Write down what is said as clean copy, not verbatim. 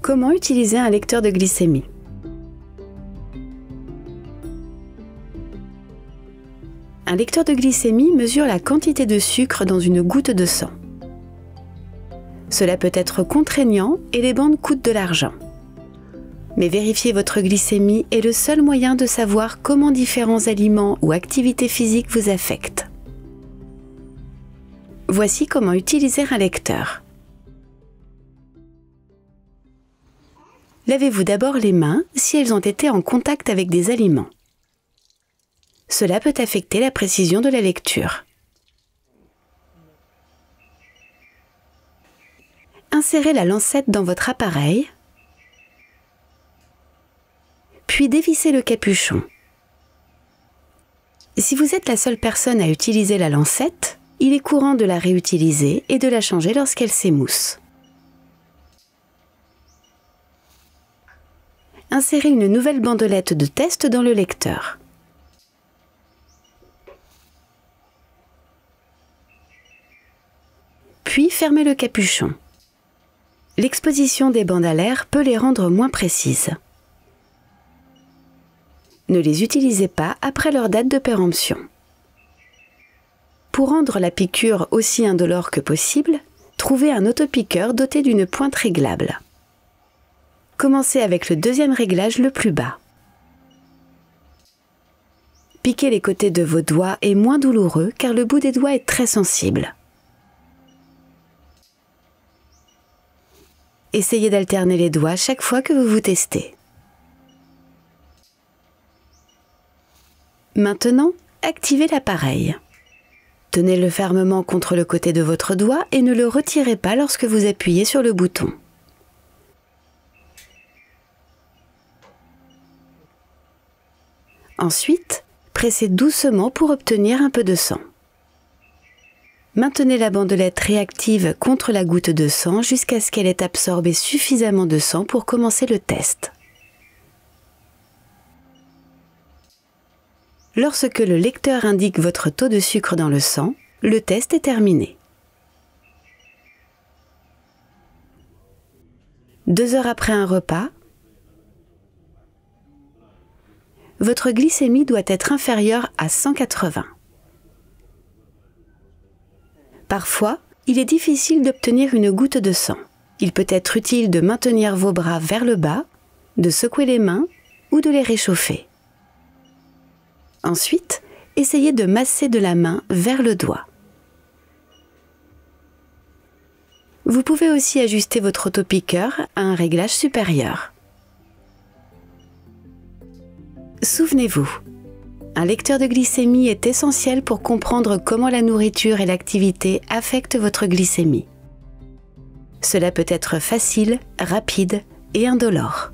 Comment utiliser un lecteur de glycémie? Un lecteur de glycémie mesure la quantité de sucre dans une goutte de sang. Cela peut être contraignant et les bandes coûtent de l'argent. Mais vérifier votre glycémie est le seul moyen de savoir comment différents aliments ou activités physiques vous affectent. Voici comment utiliser un lecteur. Lavez-vous d'abord les mains si elles ont été en contact avec des aliments. Cela peut affecter la précision de la lecture. Insérez la lancette dans votre appareil, puis dévissez le capuchon. Si vous êtes la seule personne à utiliser la lancette, il est courant de la réutiliser et de la changer lorsqu'elle s'émousse. Insérez une nouvelle bandelette de test dans le lecteur. Puis fermez le capuchon. L'exposition des bandes à l'air peut les rendre moins précises. Ne les utilisez pas après leur date de péremption. Pour rendre la piqûre aussi indolore que possible, trouvez un autopiqueur doté d'une pointe réglable. Commencez avec le deuxième réglage le plus bas. Piquer les côtés de vos doigts est moins douloureux car le bout des doigts est très sensible. Essayez d'alterner les doigts chaque fois que vous vous testez. Maintenant, activez l'appareil. Tenez-le fermement contre le côté de votre doigt et ne le retirez pas lorsque vous appuyez sur le bouton. Ensuite, pressez doucement pour obtenir un peu de sang. Maintenez la bandelette réactive contre la goutte de sang jusqu'à ce qu'elle ait absorbé suffisamment de sang pour commencer le test. Lorsque le lecteur indique votre taux de sucre dans le sang, le test est terminé. 2 heures après un repas, votre glycémie doit être inférieure à 180. Parfois, il est difficile d'obtenir une goutte de sang. Il peut être utile de maintenir vos bras vers le bas, de secouer les mains ou de les réchauffer. Ensuite, essayez de masser de la main vers le doigt. Vous pouvez aussi ajuster votre autopiqueur à un réglage supérieur. Souvenez-vous, un lecteur de glycémie est essentiel pour comprendre comment la nourriture et l'activité affectent votre glycémie. Cela peut être facile, rapide et indolore.